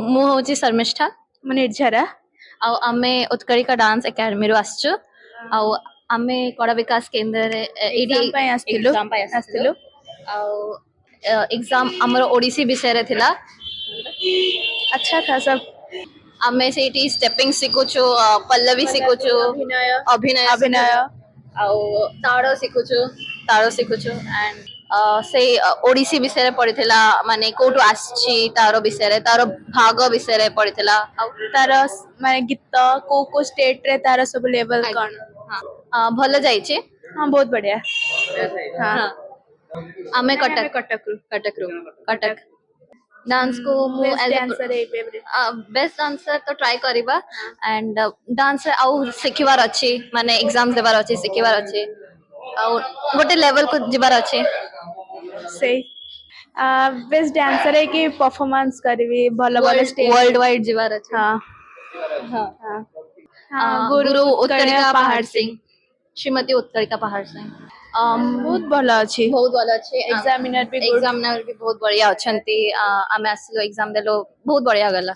ମୁଁ ହଉଛି ଶର୍ମିଷ୍ଠା ମୁଁ ନିର୍ଝରା। ଆଉ ଆମେ ଉତ୍କଳିକା ଡାନ୍ସ ଏକାଡେମୀରୁ ଆସିଛୁ। ଆଉ ଆମେ କଳା ବିକାଶ କେନ୍ଦ୍ରରେ ଏଇଠି Exam ପାଇଁ ଆସିଥିଲୁ। ଏକ୍ଜାମ ପାଇଁ ଆସିଥିଲୁ। ଆଉ ଏକ୍ଜାମ ଆମର ଓଡ଼ିଶୀ ବିଷୟରେ ଥିଲା। अच्छा था सब। ଆମେ ସେଇଠି ଷ୍ଟେପିଂ ଶିଖୁଛୁ, ପଲ୍ଲବୀ ଶିଖୁଛୁ, ଅଭିନୟ अभिनय ଆଉ ତାଳ ଶିଖୁଛୁ ଆଣ୍ଡ ସେଇ ଓଡ଼ିଶୀ ବିଷୟରେ ପଡିଥିଲା, ମାନେ କୋଉଠୁ ଆସିଛି ତାର ବିଷୟରେ, ତାର ଭାଗ ବିଷୟରେ ପଡିଥିଲା। ଆଉ तार माने गीत को स्टेट रे तार सब लेवल कौन। ଭଲ ଯାଇଛି। हाँ बहुत बढ़िया। हाँ ହଁ ଆମେ हमें କଟକ କଟକ डांस को मु बेस्ट एज डांसर है फेवरेट। बेस्ट डांसर तो ट्राई करिबा एंड डांस आउ सिखिबार अछि, माने एग्जाम देबार अछि, सिखिबार अछि, आउ गोटे लेवल को जिबार अछि। सही बेस्ट डांसर है कि परफॉर्मेंस करबी भलो भलो स्टेज वर्ल्ड वाइड जिबार अछि। हाँ हाँ हाँ हाँ गुरु उत्कलिका पहाड़ सिंह श्रीमती उत्कलिका पहाड़ सिंह बहुत भलो अछि। बहुत भल अछि। एग्जामिनर भी गुड। एग्जामिनर भी बहुत बढ़िया अछंती। आमे आसिलो एग्जाम देलो बहुत बढ़िया गला।